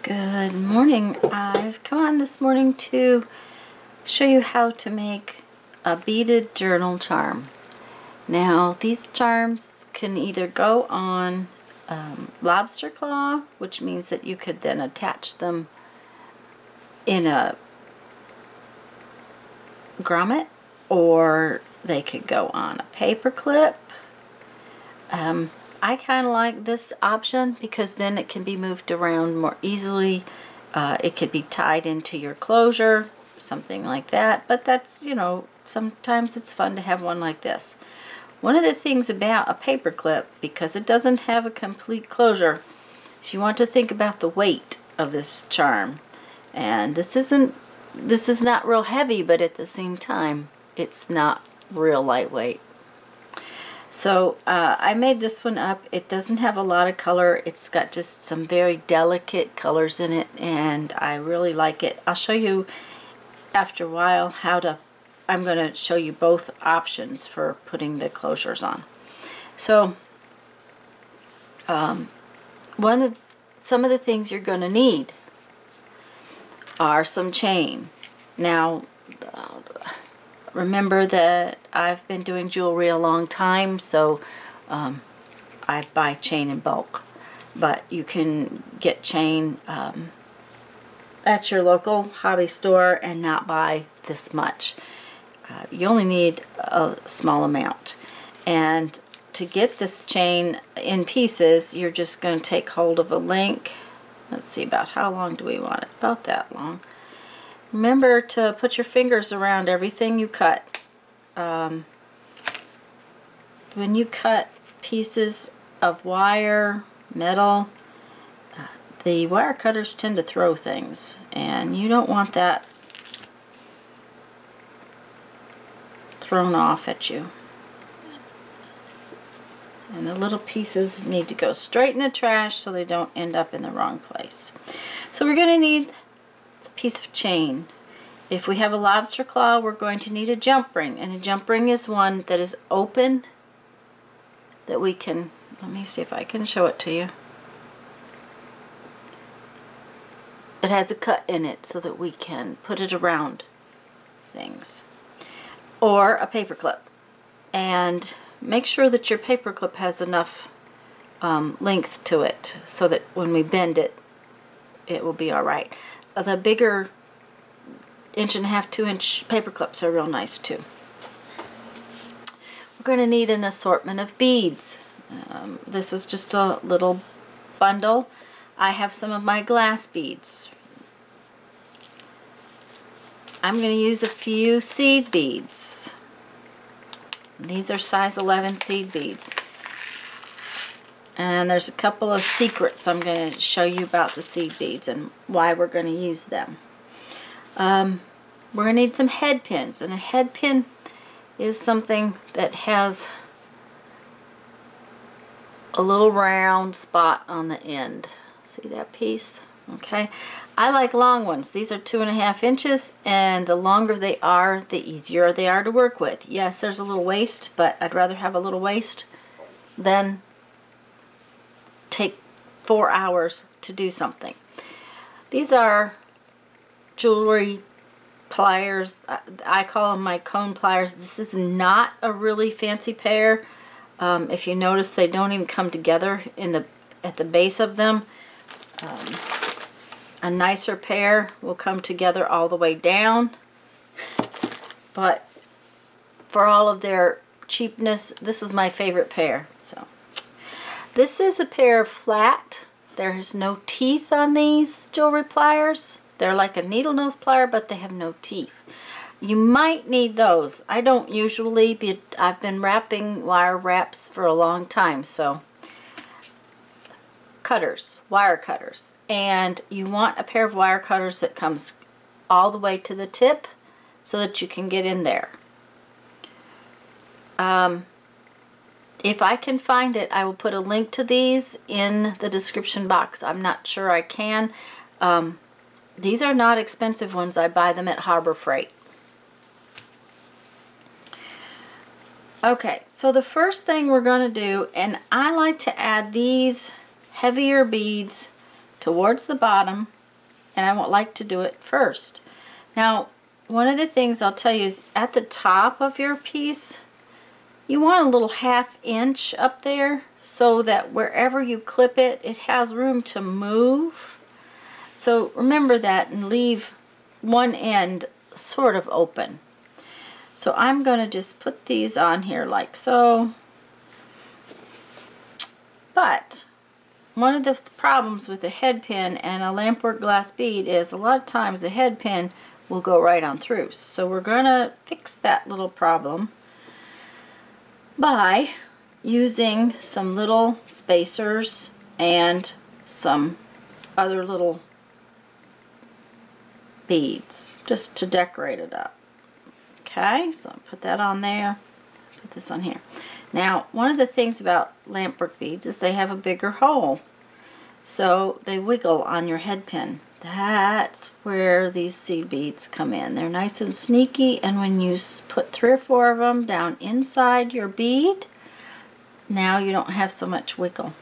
Good morning. I've come on this morning to show you how to make a beaded journal charm. Now these charms can either go on lobster claw, which means that you could then attach them in a grommet, or they could go on a paper clip. I kind of like this option because then it can be moved around more easily. It could be tied into your closure, something like that. But that's, you know, sometimes it's fun to have one like this. One of the things about a paper clip, because it doesn't have a complete closure, is you want to think about the weight of this charm. And this is not real heavy, but at the same time, it's not real lightweight. So I made this one up. It doesn't have a lot of color. It's got just some very delicate colors in it, and I really like it. I'll show you after a while how to, I'm going to show you both options for putting the closures on. So some of the things you're going to need are some chain. Now, remember that I've been doing jewelry a long time, so I buy chain in bulk. But you can get chain at your local hobby store and not buy this much. You only need a small amount. And to get this chain in pieces, you're just going to take hold of a link. Let's see, about how long do we want it? About that long. Remember to put your fingers around everything you cut. When you cut pieces of wire, metal, the wire cutters tend to throw things, and you don't want that thrown off at you. And the little pieces need to go straight in the trash so they don't end up in the wrong place. So we're going to need a piece of chain. If we have a lobster claw, we're going to need a jump ring, and a jump ring is one that is open, that we can, let me see if I can show it to you. It has a cut in it so that we can put it around things. Or a paper clip. And make sure that your paper clip has enough length to it so that when we bend it, it will be alright. The bigger 1.5 to 2-inch paper clips are real nice too. We're going to need an assortment of beads. This is just a little bundle. I have some of my glass beads. I'm going to use a few seed beads. These are size 11 seed beads. And there's a couple of secrets I'm going to show you about the seed beads and why we're going to use them. We're going to need some head pins, and a head pin is something that has a little round spot on the end. See that piece? Okay. I like long ones. These are 2.5 inches, and the longer they are, the easier they are to work with. Yes, there's a little waste, but I'd rather have a little waste than take 4 hours to do something. These are jewelry pliers. I call them my cone pliers. This is not a really fancy pair. If you notice, they don't even come together at the base of them. A nicer pair will come together all the way down, but for all of their cheapness, this is my favorite pair. So this is a pair of flat. There's no teeth on these jewelry pliers. They're like a needle nose plier, but they have no teeth. You might need those. I don't usually, but I've been wrapping wire wraps for a long time. So cutters, wire cutters. And you want a pair of wire cutters that comes all the way to the tip so that you can get in there. If I can find it, I will put a link to these in the description box. I'm not sure I can. These are not expensive ones. I buy them at Harbor Freight. Okay, so the first thing we're going to do, and I like to add these heavier beads towards the bottom and I won't like to do it first. Now, one of the things I'll tell you is at the top of your piece, you want a little 1/2 inch up there so that wherever you clip it, it has room to move. So remember that and leave one end sort of open. So I'm going to just put these on here like so. But one of the problems with a head pin and a lampwork glass bead is a lot of times the head pin will go right on through. So we're going to fix that little problem by using some little spacers and some other little beads just to decorate it up. Okay, so I'll put that on there, put this on here. Now, one of the things about lampwork beads is they have a bigger hole, so they wiggle on your head pin. That's where these seed beads come in. They're nice and sneaky, and when you put 3 or 4 of them down inside your bead, now you don't have so much wiggle.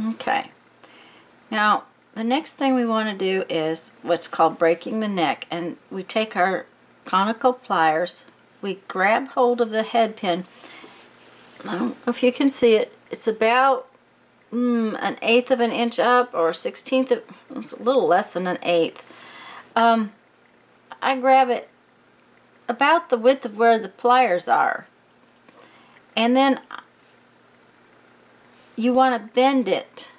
Okay, now the next thing we want to do is what's called breaking the neck, and we take our conical pliers, we grab hold of the head pin. I don't know if you can see it, it's about 1/8 of an inch up, or 1/16 of, it's a little less than 1/8. I grab it about the width of where the pliers are, and then you want to bend it,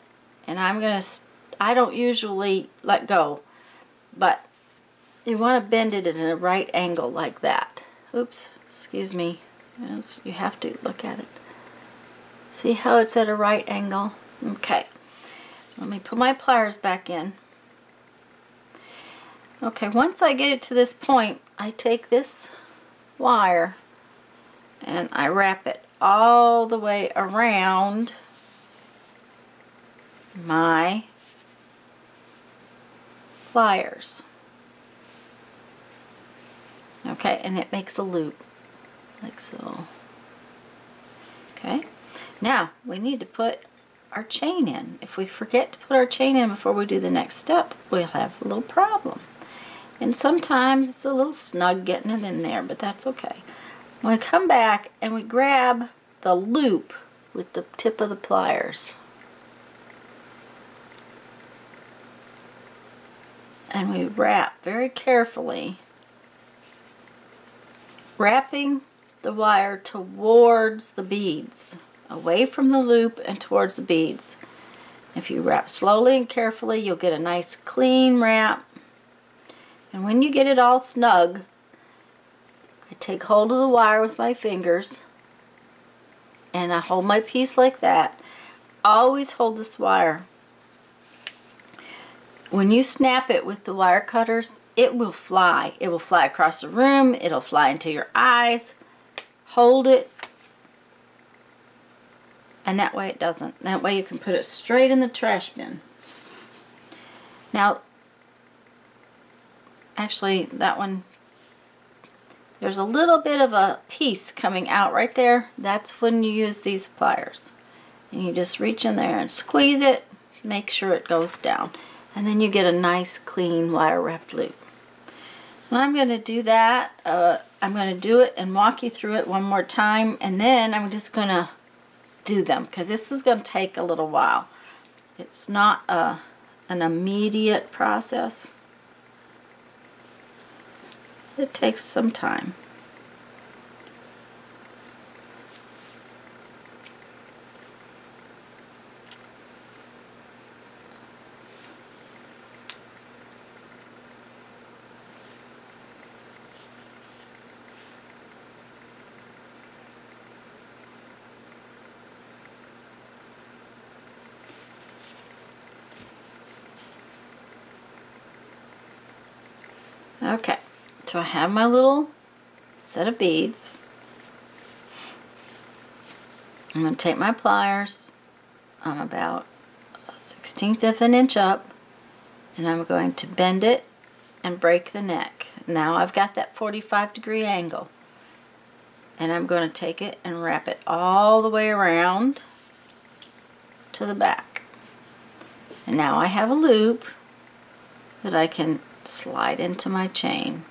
and I don't usually let go, but you want to bend it at a right angle like that. Oops, excuse me. Yes, you have to look at it. See how it's at a right angle? Okay, let me put my pliers back in. Okay, once I get it to this point, I take this wire and I wrap it all the way around my pliers. Okay, and it makes a loop like so. Okay, now we need to put our chain in. If we forget to put our chain in before we do the next step, we'll have a little problem. And sometimes it's a little snug getting it in there, but that's okay. We come back and we grab the loop with the tip of the pliers. And we wrap very carefully, wrapping the wire towards the beads, away from the loop and towards the beads. If you wrap slowly and carefully, you'll get a nice clean wrap. And when you get it all snug, I take hold of the wire with my fingers and I hold my piece like that. Always hold this wire. When you snap it with the wire cutters, it will fly. It will fly across the room. It'll fly into your eyes. Hold it. And that way it doesn't. That way you can put it straight in the trash bin. Now, actually that one, there's a little bit of a piece coming out right there. That's when you use these pliers. And you just reach in there and squeeze it. Make sure it goes down. And then you get a nice clean wire wrapped loop. And I'm going to do that. I'm going to do it and walk you through it one more time, and then I'm just going to do them because this is going to take a little while. It's not an immediate process. It takes some time. Okay, so I have my little set of beads. I'm going to take my pliers. I'm about 1/16 of an inch up, and I'm going to bend it and break the neck. Now I've got that 45-degree angle. And I'm going to take it and wrap it all the way around to the back. And now I have a loop that I can slide into my chain.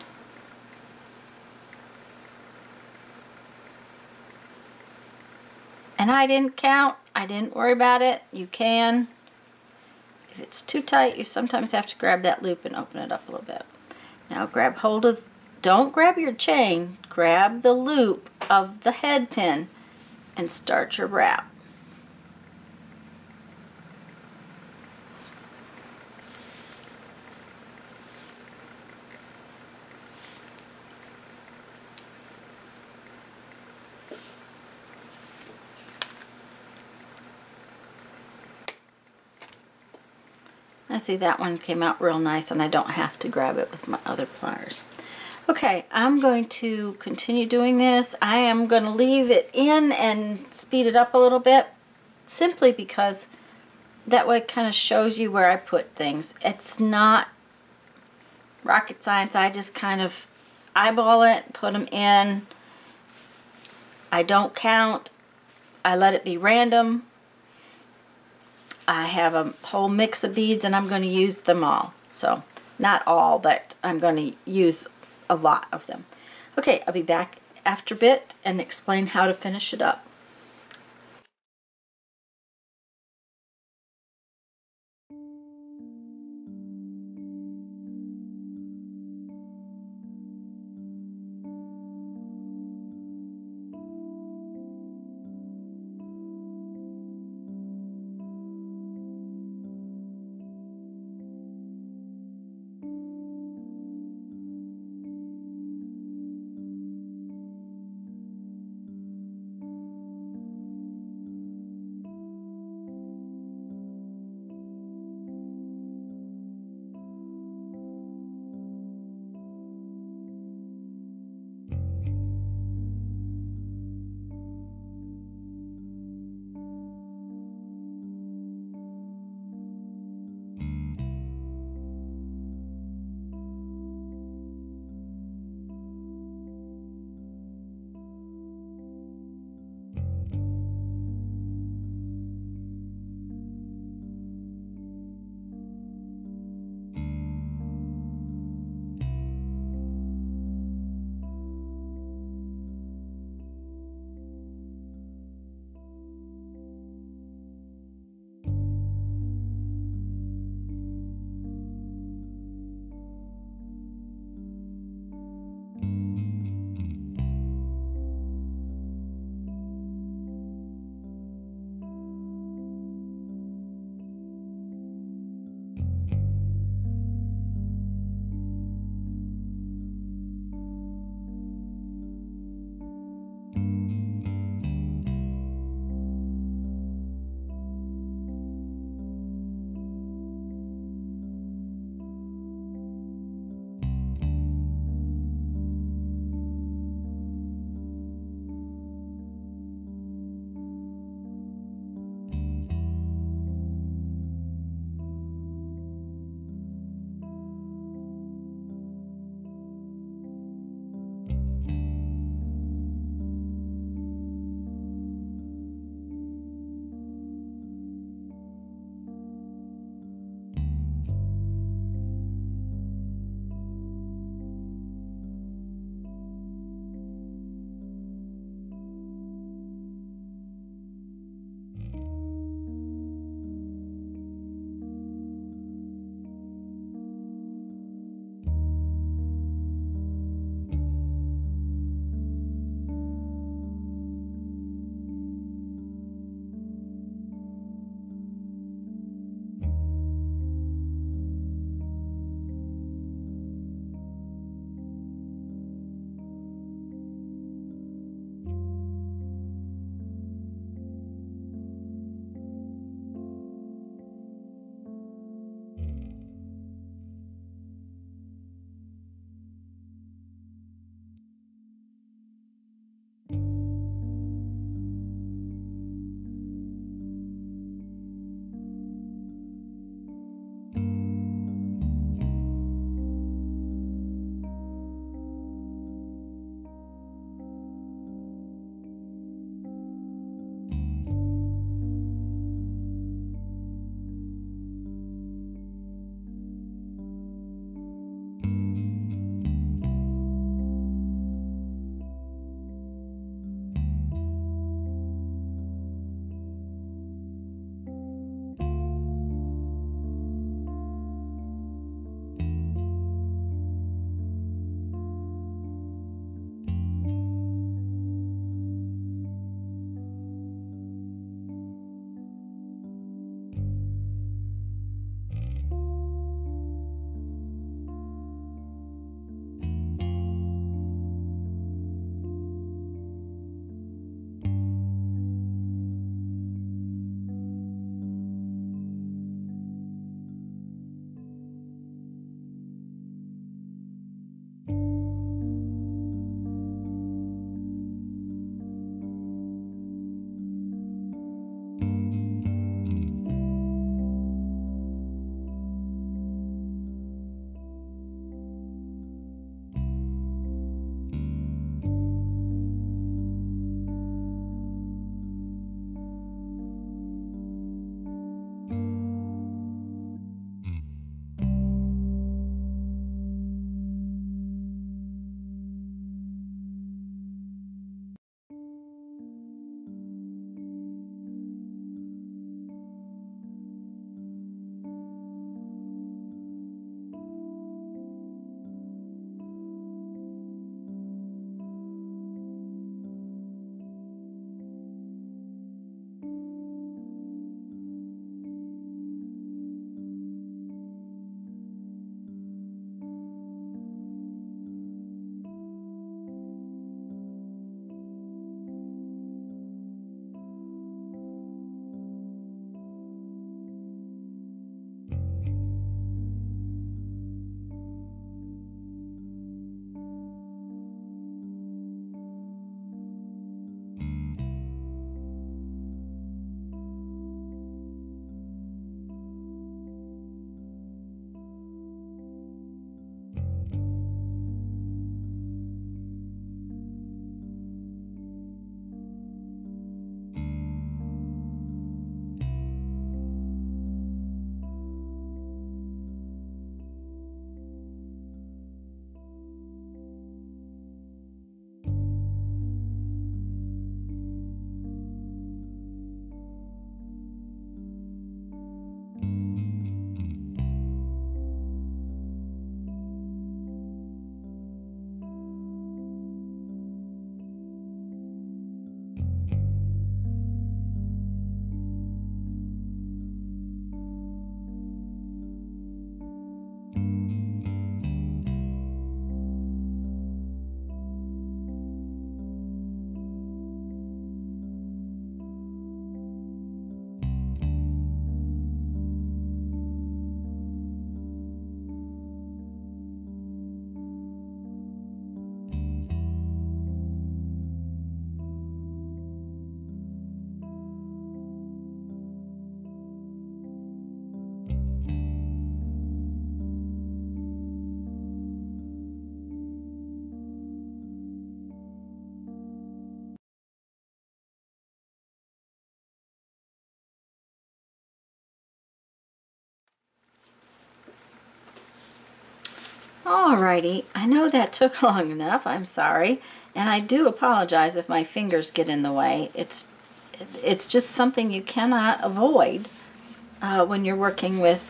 And I didn't count. I didn't worry about it. You can. If it's too tight, you sometimes have to grab that loop and open it up a little bit. Now grab hold of, don't grab your chain, grab the loop of the head pin and start your wrap. I see that one came out real nice and I don't have to grab it with my other pliers. Okay, I'm going to continue doing this. I am going to leave it in and speed it up a little bit, simply because that way it kind of shows you where I put things. It's not rocket science. I just kind of eyeball it, put them in. I don't count. I let it be random. I have a whole mix of beads and I'm going to use them all. So, not all, but I'm going to use a lot of them. Okay, I'll be back after a bit and explain how to finish it up. Alrighty, I know that took long enough, I'm sorry, and I do apologize if my fingers get in the way. It's just something you cannot avoid when you're working with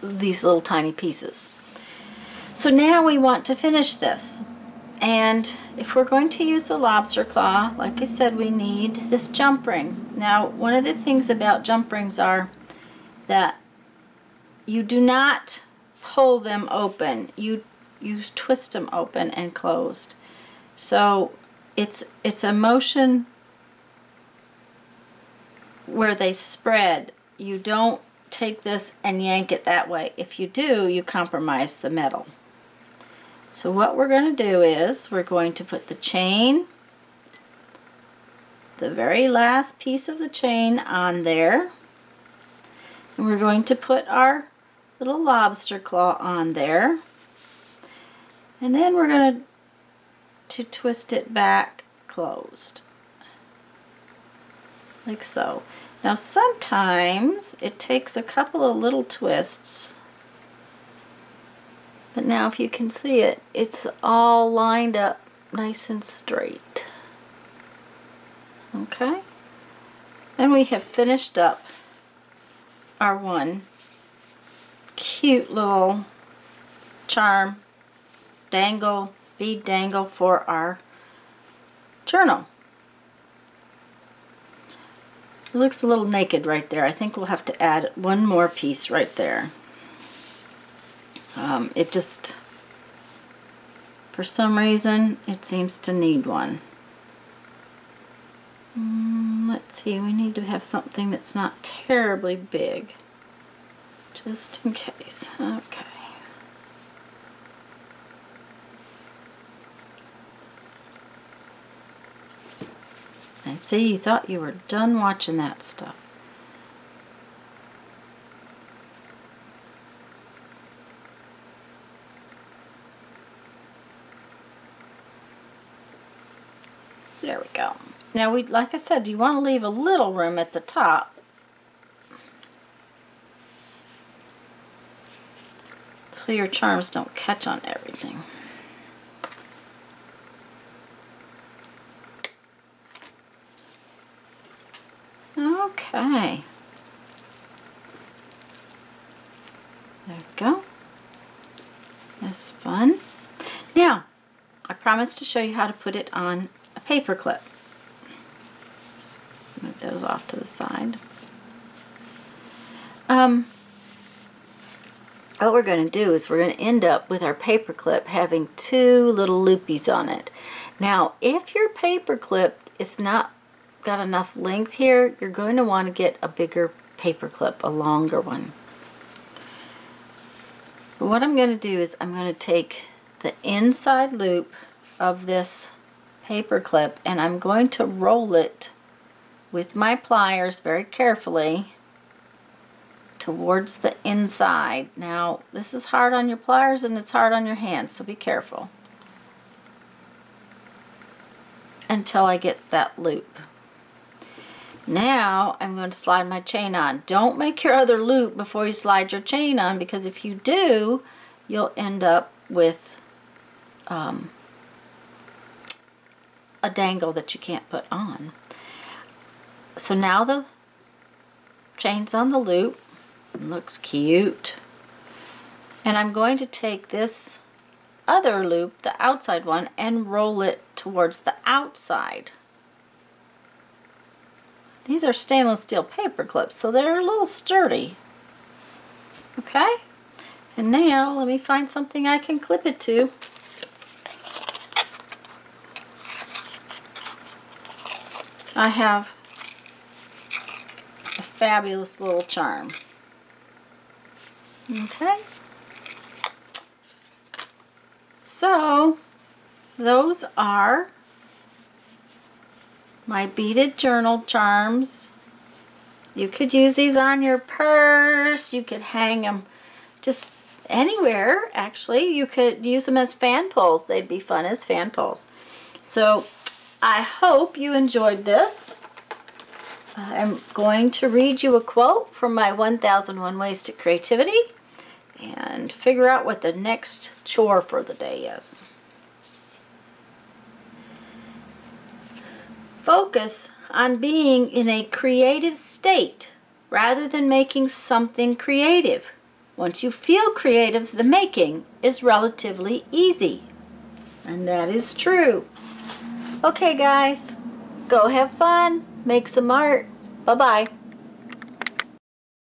these little tiny pieces. So now we want to finish this, and if we're going to use the lobster claw, like I said, we need this jump ring. Now, one of the things about jump rings are that you do not pull them open. You twist them open and closed. So it's a motion where they spread. You don't take this and yank it that way. If you do, you compromise the metal. So what we're going to do is we're going to put the chain, the very last piece of the chain on there, and we're going to put our little lobster claw on there, and then we're going to twist it back closed, like so. Now sometimes it takes a couple of little twists, but now if you can see it, it's all lined up nice and straight. Okay? And we have finished up our one cute little charm dangle, bead dangle for our journal. It looks a little naked right there. I think we'll have to add one more piece right there. It just, for some reason, it seems to need one. Let's see, we need to have something that's not terribly big, just in case. Okay. And see, you thought you were done watching that stuff. There we go. Now, like I said, you want to leave a little room at the top so your charms don't catch on everything. Okay. There we go. That's fun. Now, I promised to show you how to put it on a paper clip. Move those off to the side. What we're going to do is we're going to end up with our paper clip having two little loopies on it. Now, if your paper clip is not got enough length here, you're going to want to get a bigger paper clip, a longer one. But what I'm going to do is I'm going to take the inside loop of this paper clip and I'm going to roll it with my pliers very carefully towards the inside. Now, this is hard on your pliers and it's hard on your hands, so be careful until I get that loop. Now I'm going to slide my chain on. Don't make your other loop before you slide your chain on, because if you do, you'll end up with a dangle that you can't put on. So now the chain's on the loop. It looks cute. And I'm going to take this other loop, the outside one, and roll it towards the outside. These are stainless steel paper clips, so they're a little sturdy. Okay? And now let me find something I can clip it to. I have a fabulous little charm. Okay? So, those are my beaded journal charms. You could use these on your purse. You could hang them just anywhere, actually. You could use them as fan poles. They'd be fun as fan poles. So I hope you enjoyed this. I'm going to read you a quote from my 1001 Ways to Creativity. and figure out what the next chore for the day is. Focus on being in a creative state rather than making something creative. Once you feel creative, the making is relatively easy. And that is true. Okay, guys, go have fun, make some art. Bye-bye.